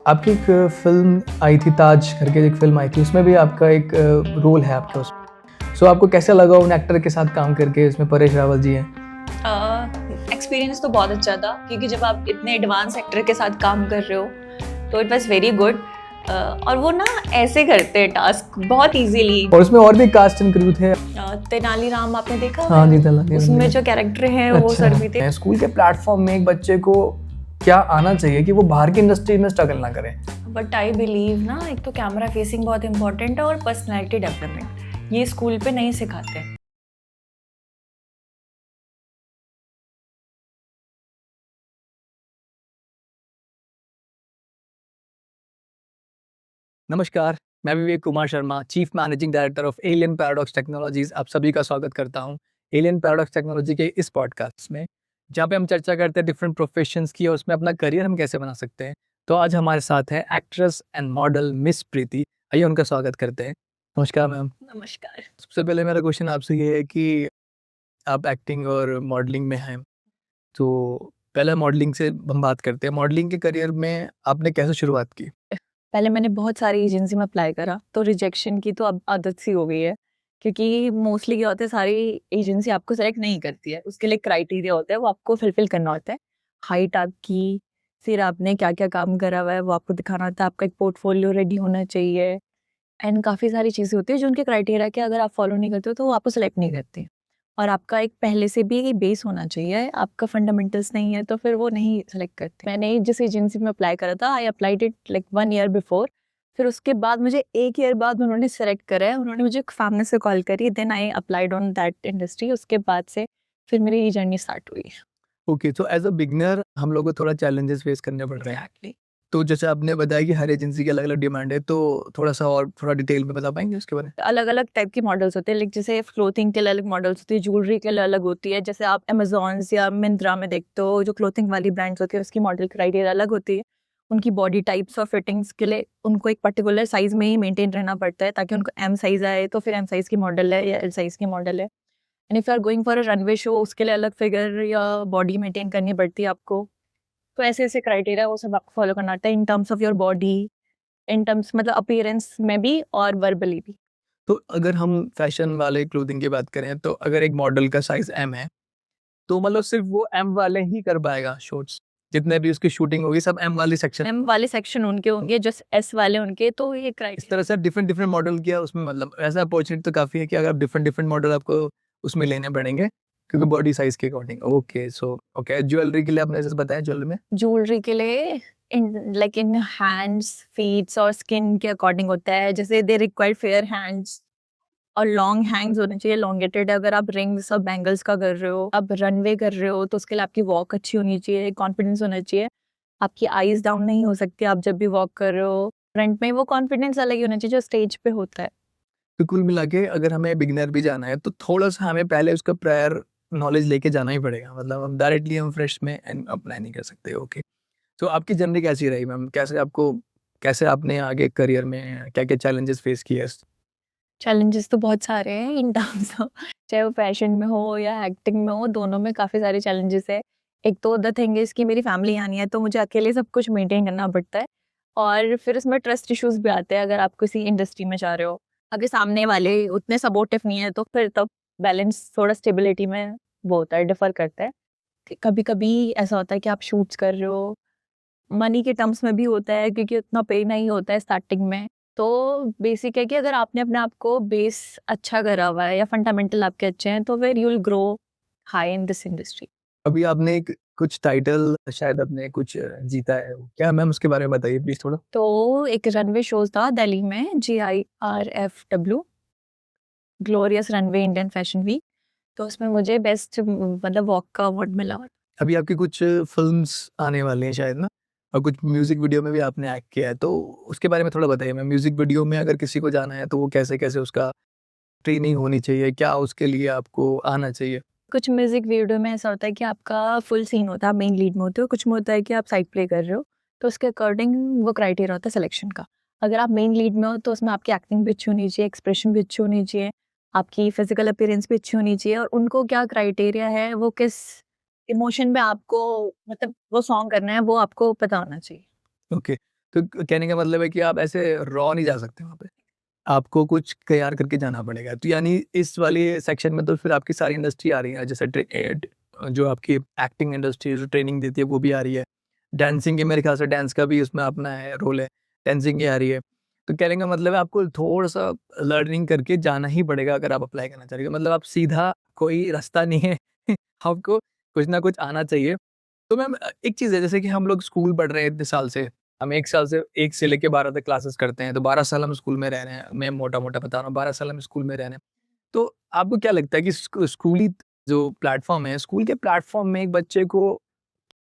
आपकी एक फ़िल्म आई थी ताज करके एक फ़िल्म आई थी, उसमें भी आपका एक रोल है आपका उसमें। सो आपको कैसा लगा उन एक्टर के साथ काम करके? इसमें परेश रावल जी हैं। एक्सपीरियंस तो बहुत अच्छा था क्योंकि जब आप इतने एडवांस एक्टर के साथ काम कर रहे हो तो इट वाज वेरी गुड। और वो ना ऐसे करते हैं टास्क बहुत इजीली। और उसमें और भी कास्ट एंड क्रू थे। तेनालीराम आपने देखा? हाँ जी, तेनालीराम उसमें जो कैरेक्टर हैं वो अच्छा सर भी थे। स्कूल के प्लेटफॉर्म में एक बच्चे को क्या आना चाहिए कि वो बाहर की इंडस्ट्री में स्ट्रगल ना करे? बट आई बिलीव ना, एक तो कैमरा फेसिंग बहुत इंपॉर्टेंट है और पर्सनैलिटी डेवलपमेंट ये स्कूल पे नहीं सिखाते। नमस्कार, मैं Vivek Kumar Sharma, chief managing director of Alien Paradox Technologies आप सभी का स्वागत करता हूँ। एलियन पैराडॉक्स टेक्नोलॉजी के इस पॉडकास्ट में, जहाँ पे हम चर्चा करते हैं डिफरेंट प्रोफेशंस की और उसमें अपना करियर हम कैसे बना सकते हैं। तो आज हमारे साथ है एक्ट्रेस एंड मॉडल मिस प्रीति। आइए उनका स्वागत करते हैं। नमस्कार मैम। नमस्कार। सबसे पहले मेरा क्वेश्चन आपसे ये है कि आप एक्टिंग और मॉडलिंग में हैं, तो पहले मॉडलिंग से हम बात करते हैं। मॉडलिंग के करियर में आपने कैसे शुरुआत की? पहले मैंने बहुत सारी एजेंसी में अप्लाई करा तो रिजेक्शन की तो अब आदत सी हो गई है क्योंकि मोस्टली क्या होता है, सारी एजेंसी आपको सेलेक्ट नहीं करती है। उसके लिए क्राइटेरिया होता है, वो आपको फुलफिल करना होता है। हाइट आपकी, फिर आपने क्या क्या काम करा हुआ है वो आपको दिखाना होता है, आपका एक पोर्टफोलियो रेडी होना चाहिए एंड काफ़ी सारी चीज़ें होती है जो उनके क्राइटेरिया के अगर आप फॉलो नहीं करते हो तो वो आपको सेलेक्ट नहीं करते। और आपका एक पहले से भी बेस होना चाहिए, आपका फंडामेंटल्स नहीं है तो फिर वो नहीं सेलेक्ट करते। मैंने जिस एजेंसी में अप्लाई करा था, I applied it like 1 year before. फिर उसके बाद मुझे 1 ईयर बाद उन्होंने सेलेक्ट करा है, उन्होंने मुझे सामने से कॉल करी, then I applied on that industry. उसके बाद से फिर मेरी ये जर्नी स्टार्ट हुई। ओके, तो एज़ अ बिगिनर हम लोग को थोड़ा चैलेंजेस फेस करने पड़ रहे हैं। एग्जैक्टली। तो जैसे आपने बताया कि हर एजेंसी की अलग-अलग डिमांड है, तो थोड़ा-सा और थोड़ा डिटेल में बता पाएँगे उसके बारे में? अलग अलग टाइप के मॉडल्स होते हैं, लाइक जैसे क्लोथिंग के लिए अलग मॉडल्स होती है, ज्वेलरी के लिए अलग होती है। जैसे आप अमेजोन या मिंत्रा में देखते हो, जो क्लोथिंग वाली ब्रांड्स होती है उसकी मॉडल क्राइटेरिया अलग होती है। उनकी बॉडी टाइप्स और फिटिंग्स के लिए उनको एक पर्टिकुलर साइज में ही मेंटेन रहना पड़ता है ताकि उनको एम साइज आए तो फिर एम साइज की मॉडल है या एल साइज की मॉडल है। And if you are going for a runway show, उसके लिए अलग फिगर या बॉडी मेंटेन करनी पड़ती है आपको। तो ऐसे ऐसे क्राइटेरिया वो सब आपको फॉलो करना होता है in terms of your body, in terms मतलब अपीयरेंस में भी और वर्बली भी। तो अगर हम फैशन वाले क्लोथिंग की बात करें, तो अगर एक मॉडल का साइज़ एम है, तो मतलब सिर्फ़ वो एम वाले ही कर पाएगा शूट्स? जितने भी उसकी शूटिंग होगी सब एम वाली सेक्शन? एम वाले सेक्शन उनके होंगे, जो एस वाले उनके, तो ये इस क्राइटेरिया। तरह से डिफरेंट डिफरेंट मॉडल किया उसमें मतलब ऐसा अपॉर्चुनिटी तो काफ़ी है कि अगर डिफरेंट डिफरेंट मॉडल आपको उसमें लेने पड़ेंगे, क्योंकि बॉडी साइज़ के according. Okay, so okay, jewellery के लिए आपने जैसे बताया ज्वेलरी में? ज्वेलरी के लिए इन हैंड्स, फीट्स और स्किन के अकॉर्डिंग होता है। जैसे दे रिक्वायर फेयर हैंड्स और लॉन्ग हैंड्स होने चाहिए, लॉन्गेटेड। अगर आप रिंग्स और बैंगल्स का कर रहे हो, आप रनवे कर रहे हो, तो उसके लिए आपकी वॉक अच्छी होनी चाहिए, कॉन्फिडेंस होना चाहिए। आपकी आईज डाउन नहीं हो सकती आप जब भी वॉक कर रहे हो। फ्रंट में वो कॉन्फिडेंस अलग ही होना चाहिए जो स्टेज पे होता है। तो कुल मिला के अगर हमें बिगिनर भी जाना है, तो थोड़ा-सा हमें पहले उसका प्रायर नॉलेज लेके जाना ही पड़ेगा। मतलब हम डायरेक्टली हम फ्रेश में अप्लाई नहीं कर सकते। ओके। तो आपकी जर्नी कैसी रही मैम? कैसे आपने आगे करियर में क्या-क्या चैलेंजेस फेस किए? चैलेंजेस तो बहुत सारे हैं इन टर्म्स ऑफ, चाहे वो फैशन में हो या एक्टिंग में हो, दोनों में काफ़ी सारे चैलेंजेस है। एक तो द थिंग इज़ कि मेरी फैमिली यहाँ नहीं है, तो मुझे अकेले सब कुछ मेंटेन करना पड़ता है और फिर उसमें ट्रस्ट इश्यूज़ भी आते हैं अगर आप किसी इंडस्ट्री में जा रहे हो। अगर सामने वाले उतने सपोर्टिव नहीं है तो फिर तब बैलेंस थोड़ा स्टेबिलिटी में वो होता है, डिफ़र करता है। कभी-कभी ऐसा होता है कि आप शूट्स कर रहे हो, मनी के टर्म्स में भी होता है क्योंकि उतना पे नहीं होता है स्टार्टिंग में। तो बेसिक है कि अगर आपने अपने आप को बेस अच्छा करा हुआ है या फंडामेंटल आपके अच्छे हैं तो फिर you will grow high in this industry. अभी आपने एक कुछ टाइटल शायद आपने कुछ जीता है। क्या मैम उसके बारे में बताइए प्लीज़ थोड़ा? तो एक रनवे शोज़ था दिल्ली में, GIRFW, glorious runway Indian fashion week. तो उसमें मुझे बेस्ट मतलब वॉक का अवार्ड मिला। अभी आपकी कुछ फ़िल्म्स आने वाली हैं शायद ना? और कुछ म्यूज़िक वीडियो में भी आपने एक्ट किया है, तो उसके बारे में थोड़ा बताइए मैम? म्यूज़िक वीडियो में अगर किसी को जाना है, तो वो कैसे-कैसे उसका ट्रेनिंग होनी चाहिए? क्या उसके लिए आपको आना चाहिए? कुछ म्यूजिक वीडियो में ऐसा होता है कि आपका फुल सीन होता है, आप मेन लीड में होते हो, कुछ में होता है कि आप साइड प्ले कर रहे हो, तो उसके अकॉर्डिंग वो क्राइटेरिया होता है सिलेक्शन का। अगर आप मेन लीड में हो तो उसमें आपकी एक्टिंग भी अच्छी होनी चाहिए, एक्सप्रेशन भी अच्छी होनी चाहिए, आपकी फिजिकल अपीयरेंस भी अच्छी होनी चाहिए और उनको क्या क्राइटेरिया है, वो किस इमोशन में आपको मतलब वो सॉन्ग करना है, वो आपको पता होना चाहिए। ओके। तो कहने का मतलब है कि आप ऐसे रॉ नहीं जा सकते वहाँ पे, आपको कुछ तैयार करके जाना पड़ेगा। तो यानी इस वाले सेक्शन में तो फिर आपकी सारी इंडस्ट्री आ रही है, जैसे जो आपकी एक्टिंग इंडस्ट्री जो ट्रेनिंग देती है वो भी आ रही है, डांसिंग की मेरे ख्याल से डांस का भी उसमें अपना है रोल है, डांसिंग की आ रही है। तो कहने का मतलब है आपको थोड़ा-सा लर्निंग करके जाना ही पड़ेगा अगर आप अप्लाई करना चाह रहे हो। मतलब आप सीधा कोई रास्ता नहीं है आपको कुछ ना कुछ आना चाहिए। तो मैम एक चीज़ है जैसे कि हम लोग स्कूल पढ़ रहे हैं इतने साल से, हम 1 साल से 1 से लेके 12 तक क्लासेस करते हैं, तो 12 साल हम स्कूल में रह रहे हैं। मैं मोटा-मोटा बता रहा हूँ 12 साल हम स्कूल में रह रहे हैं। तो आपको क्या लगता है कि स्कूली जो प्लेटफ़ॉर्म है, स्कूल के प्लेटफ़ॉर्म में एक बच्चे को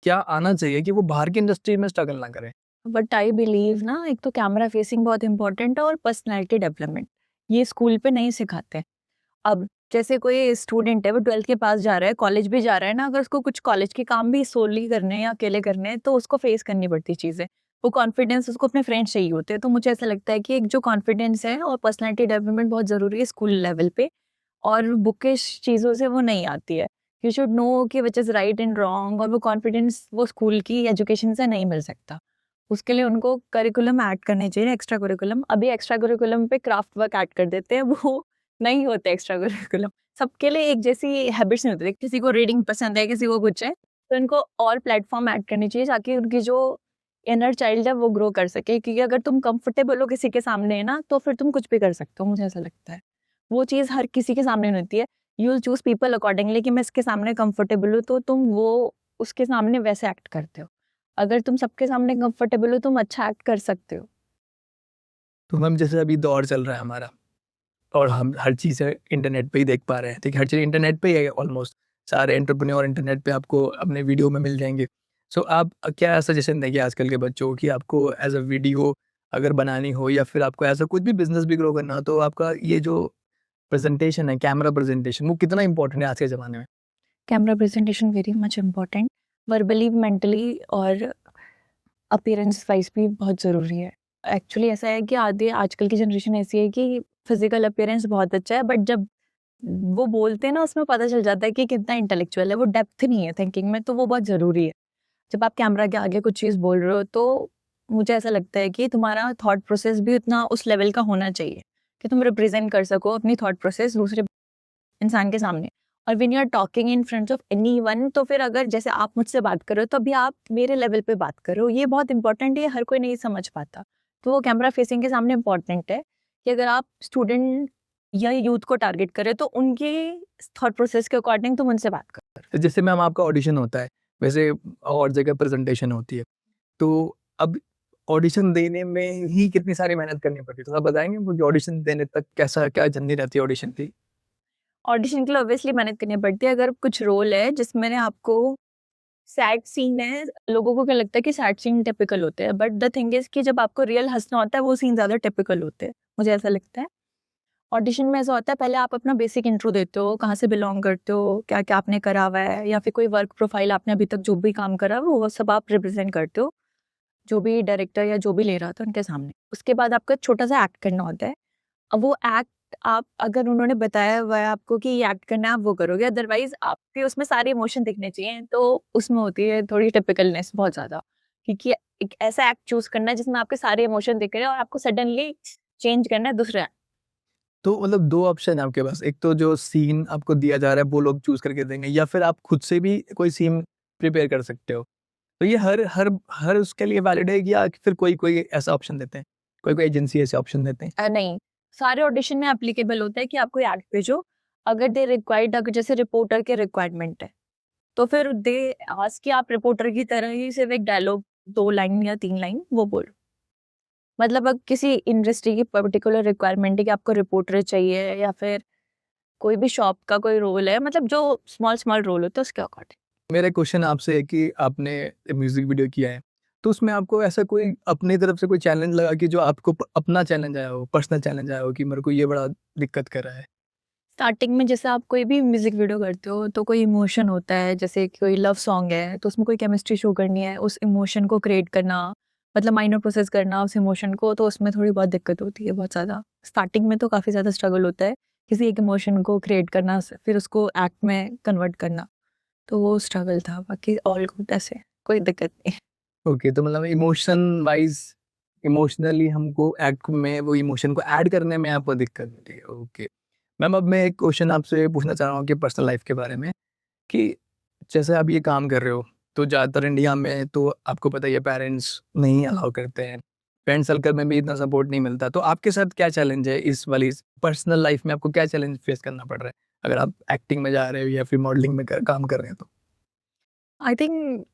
क्या आना चाहिए कि वो बाहर की इंडस्ट्री में स्ट्रगल ना करे? बट आई बिलीव ना, एक तो कैमरा फेसिंग बहुत इंपॉर्टेंट है और पर्सनैलिटी डेवलपमेंट, ये स्कूल पे नहीं सिखाते। अब जैसे कोई स्टूडेंट है, वो 12th के पास जा रहा है, कॉलेज भी जा रहा है ना, अगर उसको कुछ कॉलेज के काम भी सोली करने हैं या अकेले करने हैं, तो उसको फेस करनी पड़ती चीज़ें। वो कॉन्फिडेंस उसको अपने फ्रेंड्स चाहिए होते हैं। तो मुझे ऐसा लगता है कि एक जो कॉन्फिडेंस है और पर्सनैलिटी डेवलपमेंट बहुत ज़रूरी है स्कूल लेवल पे, और बुकिश चीज़ों से वो नहीं आती है। यू शुड नो कि which is right and wrong, और वो कॉन्फिडेंस वो स्कूल की एजुकेशन से नहीं मिल सकता। उसके लिए उनको करिकुलम ऐड करने चाहिए, एक्स्ट्रा करिकुलम। अभी एक्स्ट्रा करिकुलम पे क्राफ्ट वर्क ऐड कर देते हैं, वो नहीं होते एक्स्ट्रा करिकुलम। सबके लिए एक जैसी हैबिट्स नहीं होती, किसी को रीडिंग पसंद है, किसी को कुछ है। तो इनको और प्लेटफ़ॉर्म ऐड करनी चाहिए ताकि उनकी जो इनर चाइल्ड है वो ग्रो कर सके, क्योंकि अगर तुम कंफर्टेबल हो किसी के सामने ना, तो फिर तुम कुछ भी कर सकते हो, मुझे ऐसा लगता है। वो चीज़ हर किसी के सामने नहीं होती है। You will choose people accordingly कि मैं इसके सामने कंफर्टेबल हूँ, तो तुम वो उसके सामने वैसे एक्ट करते हो। अगर तुम सबके सामने कंफर्टेबल हो, तुम अच्छा एक्ट कर सकते हो। तो मैम जैसे अभी दौर चल रहा है हमारा और हम हर चीज़ इंटरनेट पे ही देख पा रहे हैं, ठीक है? हर चीज़ इंटरनेट पे ही है ऑलमोस्ट। सारे एंटरप्रेन्योर इंटरनेट पे आपको अपने वीडियो में मिल जाएँगे। सो आप क्या सजेशन देंगे आजकल के बच्चों को कि आपको एज़ अ वीडियो अगर बनानी हो या फिर आपको ऐसा कुछ भी बिज़नेस भी ग्रो करना हो, तो आपका ये जो प्रेज़ेंटेशन है, कैमरा प्रेज़ेंटेशन वो कितना इम्पोर्टेंट है आज के ज़माने में? Camera presentation very much important, verbally, mentally और अपीयरेंस वाइज भी बहुत ज़रूरी है। एक्चुअली ऐसा है कि आधे आजकल की जनरेशन ऐसी है कि फिजिकल अपीयरेंस बहुत अच्छा है, बट जब वो बोलते हैं ना, उसमें पता चल जाता है कि कितना इंटेलेक्चुअल है, वो डेप्थ नहीं है थिंकिंग में, तो वो बहुत ज़रूरी है। जब आप कैमरा के आगे कुछ चीज़ बोल रहे हो, तो मुझे ऐसा लगता है कि तुम्हारा थॉट प्रोसेस भी उतना उस लेवल का होना चाहिए कि तुम रिप्रेजेंट कर सको अपनी थॉट प्रोसेस दूसरे इंसान के सामने। और when you are talking in front of anyone, तो फिर अगर जैसे आप मुझसे बात कर रहे हो, तो अभी आप मेरे लेवल पे बात कर रहे हो, ये बहुत इंपॉर्टेंट है, ये हर कोई नहीं समझ पाता। तो वो कैमरा फेसिंग के सामने इंपॉर्टेंट है कि अगर आप स्टूडेंट या यूथ को टारगेट करें, तो उनके थॉट प्रोसेस के अकॉर्डिंग तुम उनसे बात करो। तो जैसे मैम आपका ऑडिशन होता है, वैसे और जगह प्रेज़ेंटेशन होती है। तो अब ऑडिशन देने में ही कितनी सारी मेहनत करनी पड़ती है? थोड़ा बताएँगे मुझे ऑडिशन देने तक कैसा क्या जर्नी रहती है ऑडिशन की? ऑडिशन के लिए ऑब्वियसली मेहनत करनी पड़ती है। अगर कुछ रोल है जिसमें आपको सैड सीन है, लोगों को क्या लगता है कि सैड सीन टिपिकल होते हैं, बट द थिंग इज कि जब आपको रियल हंसना होता है, वो सीन ज्यादा टिपिकल होते हैं, मुझे ऐसा लगता है। ऑडिशन में ऐसा होता है, पहले आप अपना बेसिक इंट्रो देते हो, कहाँ से बिलोंग करते हो, क्या क्या आपने करा हुआ है, या फिर कोई वर्क प्रोफाइल आपने अभी तक जो भी काम करा वो सब आप रिप्रेजेंट करते हो, जो भी डायरेक्टर या जो भी ले रहा था उनके सामने। उसके बाद आपको एक छोटा सा एक्ट करना होता है। अब वो एक्ट आप, अगर उन्होंने बताया हुआ है आपको कि ये एक्ट करना है, आप वो करोगे, अदरवाइज आपके उसमें सारे इमोशन दिखने चाहिए, तो उसमें होती है थोड़ी टिपिकलनेस बहुत ज़्यादा, क्योंकि एक ऐसा एक्ट चूज़ करना है जिसमें आपके सारे इमोशन दिख रहे हैं और आपको सडनली चेंज करना है दूसरा एक्ट। तो मतलब 2 ऑप्शन है आपके पास, एक तो जो सीन आपको दिया जा रहा है वो लोग चूज़ करके देंगे या फिर आप खुद से भी कोई सीन प्रिपेयर कर सकते हो। तो ये हर हर हर उसके लिए वैलिड है या फिर कोई-कोई ऐसा ऑप्शन देते हैं? कोई-कोई एजेंसी ऐसे ऑप्शन देते हैं? नहीं, सारे ऑडिशन में एप्लीकेबल होता है कि आप कोई एक्ट भेजो, अगर दे रिक्वायर्ड, अगर जैसे रिपोर्टर के रिक्वायरमेंट है, तो फिर दे आस्क कि आप रिपोर्टर की तरह ही सिर्फ एक डायलॉग 2 लाइन या 3 लाइन वो बोलो। मतलब अब किसी इंडस्ट्री की पर्टिकुलर रिक्वायरमेंट है कि आपको रिपोर्टर चाहिए, या फिर कोई भी शॉप का कोई रोल है, मतलब जो स्मॉल स्मॉल रोल होता है उसके अकॉर्डिंग। मेरा क्वेश्चन आपसे है कि आपने म्यूज़िक वीडियो किया है, तो उसमें आपको ऐसा कोई अपनी तरफ से कोई चैलेंज लगा कि जो आपको अपना चैलेंज आया हो, पर्सनल चैलेंज आया हो कि मेरे को ये बड़ा दिक्कत कर रहा है? स्टार्टिंग में जैसे आप कोई भी म्यूजिक वीडियो करते हो, तो कोई इमोशन होता है, जैसे कोई लव सॉन्ग है, तो उसमें कोई केमिस्ट्री शो करनी है, उस इमोशन को क्रिएट करना, मतलब माइंड में प्रोसेस करना उस इमोशन को, तो उसमें थोड़ी बहुत दिक्कत होती है, बहुत ज़्यादा। स्टार्टिंग में तो काफ़ी ज़्यादा स्ट्रगल होता है किसी एक इमोशन को क्रिएट करना, फिर उसको एक्ट में कन्वर्ट करना, तो वो स्ट्रगल था। बाकी ऑल गुड, ऐसे कोई दिक्कत नहीं। ओके, तो मतलब इमोशन वाइज़ इमोशनली हमको एक्ट में वो इमोशन को ऐड करने में आपको दिक्कत होती है। ओके मैम, अब मैं एक क्वेश्चन आपसे पूछना चाह रहा हूँ कि पर्सनल लाइफ के बारे में, कि जैसे आप ये काम कर रहे हो तो ज़्यादातर इंडिया में तो आपको पता ही है पेरेंट्स नहीं अलाउ करते हैं, फ्रेंड सर्कल में भी इतना सपोर्ट नहीं मिलता, तो आपके साथ क्या चैलेंज है इस वाली पर्सनल लाइफ में? आपको क्या चैलेंज फेस करना पड़ रहा है अगर आप एक्टिंग में जा रहे हो या फिर मॉडलिंग में काम कर रहे हैं तो? आई थिंक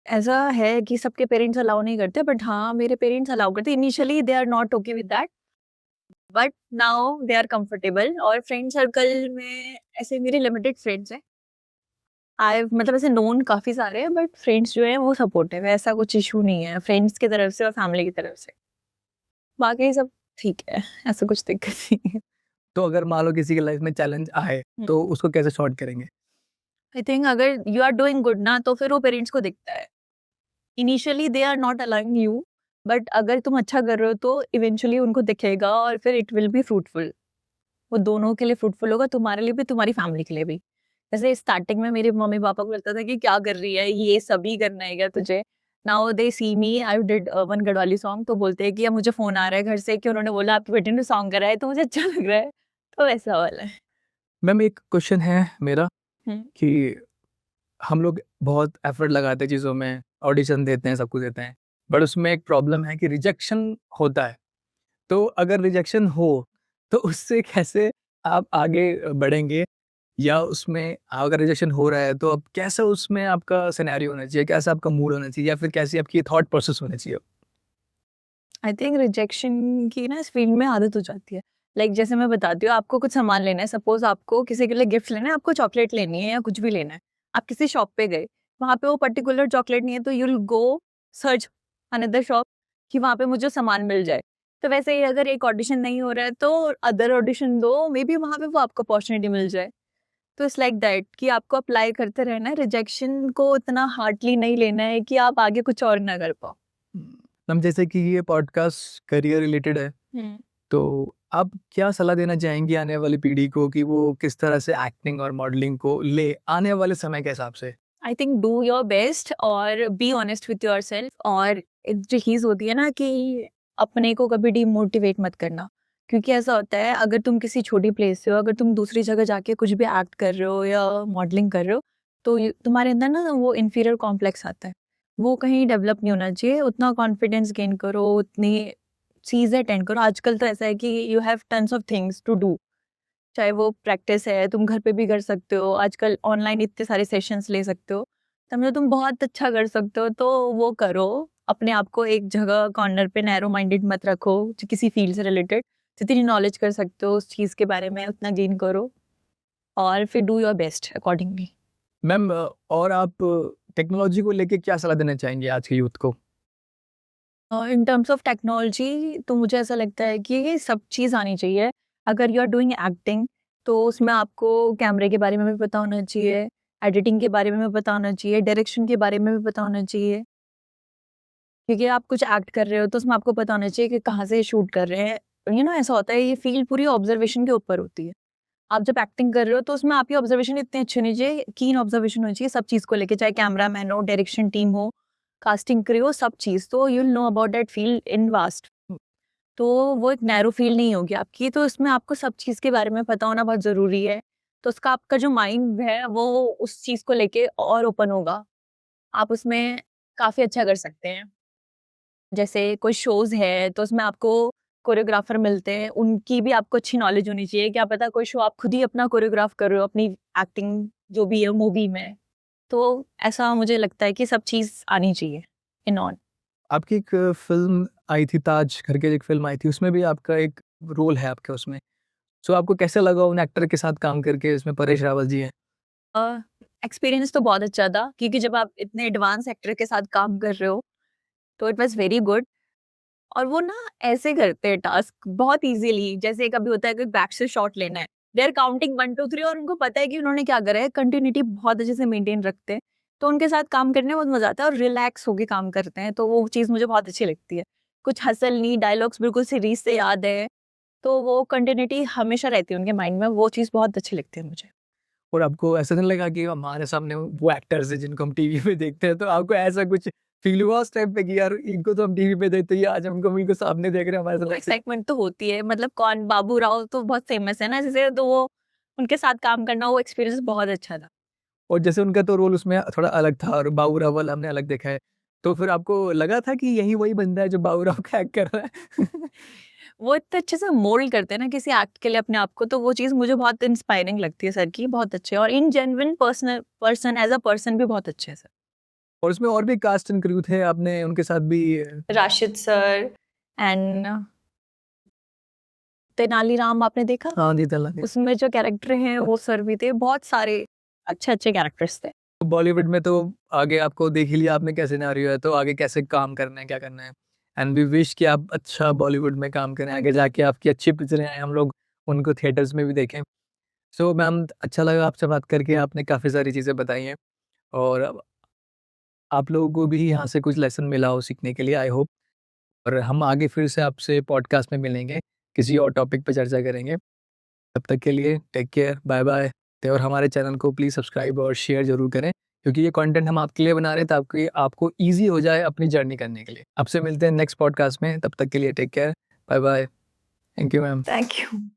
ऐसा है कि सबके पेरेंट्स अलाउ नहीं करते, बट हाँ मेरे पेरेंट्स अलाउ करते। Initially they are not okay with that, but now they are comfortable. और फ्रेंड सर्कल में ऐसे मेरे लिमिटेड फ्रेंड्स हैं। आई मतलब ऐसे नोन काफ़ी सारे हैं, बट फ्रेंड्स जो हैं वो सपोर्टिव है, ऐसा कुछ इशू नहीं है फ्रेंड्स की तरफ से और फैमिली की तरफ से। बाकी सब ठीक है, ऐसा कुछ दिक्कत नहीं है। तो अगर मान लो किसी की लाइफ में चैलेंज आए तो उसको कैसे सॉर्ट करेंगे? आई थिंक अगर यू आर डूइंग गुड ना, तो फिर वो पेरेंट्स को दिखता है। Initially they are not allowing you, but अगर तुम अच्छा कर रहे हो तो इवेंचुअली उनको दिखेगा और फिर इट विल बी फ्रूटफुल। वो दोनों के लिए फ्रूटफुल होगा, तुम्हारे लिए भी, तुम्हारी फैमिली के लिए भी। जैसे स्टार्टिंग में मेरे मम्मी पापा को लगता था कि क्या कर रही है, ये सभी करना है क्या तुझे। Now they see me, I did one Garhwali song, तो बोलते हैं कि अब मुझे फोन आ रहा है घर से कि उन्होंने बोला आपके बेटे ने सॉन्ग करा है, तो मुझे अच्छा लग रहा है। तो वैसा वाला है। मैम एक क्वेश्चन है मेरा हम्म। कि हम लोग बहुत एफर्ट लगाते हैं चीज़ों में, ऑडिशन देते हैं, सब कुछ देते हैं, बट उसमें एक प्रॉब्लम है कि रिजेक्शन होता है। तो अगर रिजेक्शन हो तो उससे कैसे आप आगे बढ़ेंगे, या उसमें अगर रिजेक्शन हो रहा है तो अब कैसा उसमें आपका सिनेरियो होना चाहिए, कैसा आपका मूड होना चाहिए, या फिर कैसी आपकी थॉट प्रोसेस होना चाहिए? आई थिंक रिजेक्शन की ना इस फील्ड में आदत हो जाती है। लाइक जैसे मैं बताती हूँ, आपको कुछ सामान लेना है, सपोज आपको किसी के लिए गिफ्ट लेना है, आपको चॉकलेट लेनी है या कुछ भी लेना है। आप किसी शॉप पे गए, वहाँ पे वो पर्टिकुलर चॉकलेट नहीं है, तो you will go search another shop कि वहाँ पे मुझे सामान मिल जाए। तो वैसे ही अगर एक ऑडिशन नहीं हो रहा है तो अदर ऑडिशन दो, मे बी वहाँ पे वो आपको अपॉर्चुनिटी मिल जाए। तो इट्स लाइक दैट कि आपको अप्लाई करते रहना है, रिजेक्शन को इतना हार्डली नहीं लेना है कि आप आगे कुछ और ना कर पाओ। हम जैसे कि ये पॉडकास्ट करियर रिलेटेड है, तो आप क्या सलाह देना चाहेंगी आने वाली पीढ़ी को कि वो किस तरह से एक्टिंग और मॉडलिंग को ले आने वाले समय के हिसाब से? I think do your best और be honest with your self. और एक जो चीज़ होती है ना कि अपने को कभी डिमोटिवेट मत करना, क्योंकि ऐसा होता है अगर तुम किसी छोटी प्लेस से हो, अगर तुम दूसरी जगह जाके कुछ भी एक्ट कर रहे हो या मॉडलिंग कर रहे हो, तो तुम्हारे अंदर ना वो इन्फीरियर कॉम्प्लेक्स आता है। वो कहीं डेवलप नहीं होना चाहिए। उतना कॉन्फिडेंस गेन करो, उतनी चीज़ें अटेंड करो। आजकल तो ऐसा है कि you have tons of things to do, चाहे वो प्रैक्टिस है, तुम घर पे भी कर सकते हो। आजकल ऑनलाइन इतने सारे सेशंस ले सकते हो। समझो तुम बहुत अच्छा कर सकते हो तो वो करो। अपने आप को एक जगह कॉर्नर पे नैरो माइंडेड मत रखो, जो किसी फील्ड से रिलेटेड जितनी नॉलेज कर सकते हो उस चीज़ के बारे में उतना गेन करो, और फिर do your best accordingly. Ma'am और आप टेक्नोलॉजी को लेके क्या सलाह देना चाहेंगे आज के यूथ को? इन टर्म्स ऑफ टेक्नोलॉजी तो मुझे ऐसा लगता है कि ये सब चीज़ आनी चाहिए। अगर यू आर डूइंग एक्टिंग तो उसमें आपको कैमरे के बारे में भी पता होना चाहिए, एडिटिंग के बारे में भी पता होना चाहिए, डायरेक्शन के बारे में भी पता होना चाहिए। क्योंकि आप कुछ एक्ट कर रहे हो तो उसमें आपको पता होना चाहिए कि कहाँ से शूट कर रहे हैं। ऐसा होता है, ये फील्ड पूरी ऑब्जर्वेशन के ऊपर होती है। आप जब एक्टिंग कर रहे हो तो उसमें आपकी ऑब्जर्वेशन इतनी अच्छी होनी चाहिए, कीन ऑब्जर्वेशन होनी चाहिए सब चीज़ को लेके, चाहे कैमरामैन हो, डायरेक्शन टीम हो, कास्टिंग क्रू हो, सब चीज़। तो you will know about that field in vast. तो वो एक नैरो फील्ड नहीं होगी आपकी, तो इसमें आपको सब चीज़ के बारे में पता होना बहुत ज़रूरी है। तो उसका आपका जो माइंड है वो उस चीज़ को लेके और ओपन होगा। आप उसमें काफ़ी अच्छा कर सकते हैं। जैसे कोई शोज़ है तो उसमें आपको कोरियोग्राफर मिलते हैं, उनकी भी आपको अच्छी नॉलेज होनी चाहिए। क्या पता कोई शो आप खुद ही अपना कोरियोग्राफ कर रहे हो, अपनी एक्टिंग जो भी है मूवी में। तो ऐसा मुझे लगता है कि सब चीज़ आनी चाहिए इन ऑन। आपकी एक फ़िल्म आई थी, ताज करके एक फ़िल्म आई थी, उसमें भी आपका एक रोल है आपके उसमें। सो आपको कैसा लगा उन एक्टर के साथ काम करके? इसमें परेश रावल जी हैं। एक्सपीरियंस तो बहुत अच्छा था, क्योंकि जब आप इतने एडवांस एक्टर के साथ काम कर रहे हो तो इट वाज़ वेरी गुड। और वो ना ऐसे करते हैं टास्क बहुत इजीली। जैसे कभी होता है कि बैक से शॉट लेना है, दे आर काउंटिंग 1 2 3 और उनको पता है कि उन्होंने क्या करा है। कंटिन्यूटी बहुत अच्छे से मेंटेन रखते हैं, तो उनके साथ काम करने में बहुत मजा आता है और रिलैक्स होके काम करते हैं। तो वो चीज़ मुझे बहुत अच्छी लगती है। कुछ हसल नहीं, डायलॉग्स बिल्कुल सीरीज से याद है, तो वो कंटिन्यूटी हमेशा रहती है उनके माइंड में। वो चीज़ बहुत अच्छी लगती है मुझे। और आपको ऐसा नहीं लगा कि हमारे सामने वो एक्टर्स हैं जिनको हम टीवी पे देखते हैं, तो आपको ऐसा कुछ फील हुआ उस टाइम पे कि यार इनको तो हम टीवी पे देखते ही, आज हम कभी को सामने देख रहे हैं हमारे साथ। एक्साइटमेंट तो होती है, मतलब कौन, बाबू राव तो बहुत फेमस है ना, जैसे तो वो उनके साथ काम करना, वो एक्सपीरियंस बहुत अच्छा था। और जैसे उनका तो रोल उसमें थोड़ा अलग था और बाबू राव वाला हमने अलग देखा है, तो फिर आपको लगा था कि यही वही बंदा है जो बाबू राव का एक्ट कर रहा है? वो इतने अच्छे से मोल्ड करते हैं ना किसी एक्ट के लिए अपने आप को, तो वो चीज़ मुझे बहुत इंस्पायरिंग लगती है सर की, बहुत अच्छे, और इन genuine person as a person भी बहुत अच्छे हैं सर। और उसमें और भी कास्ट एंड क्रू थे, आपने उनके साथ भी? राशिद सर एंड तेनालीराम आपने देखा? हाँ जी, तल्ला ने। उसमें जो कैरेक्टर हैं वो सर भी थे, बहुत सारे अच्छे अच्छे कैरेक्टर्स थे। बॉलीवुड में तो आगे आपको देख ही लिया आपने क्या सिनेरियो है, तो आगे कैसे काम करना है, क्या करना है। एंड वी विश कि आप अच्छा बॉलीवुड में काम करें, आगे जाके आपकी अच्छी पिक्चरें आएँ, हम लोग उनको थिएटर्स में भी देखें। सो मैम, अच्छा लगा आपसे बात करके, आपने काफ़ी सारी चीज़ें बताई हैं और अब आप लोगों को भी यहाँ से कुछ लेसन मिला हो सीखने के लिए, आई होप। और हम आगे फिर से आपसे पॉडकास्ट में मिलेंगे, किसी और टॉपिक पे चर्चा करेंगे। तब तक के लिए टेक केयर, बाय-बाय। और हमारे चैनल को प्लीज़ सब्सक्राइब और शेयर ज़रूर करें, क्योंकि ये कंटेंट हम आपके लिए बना रहे हैं ताकि आपको ईज़ी हो जाए अपनी जर्नी करने के लिए। आपसे मिलते हैं नेक्स्ट पॉडकास्ट में, तब तक के लिए take care, bye bye. Thank you ma'am. Thank you.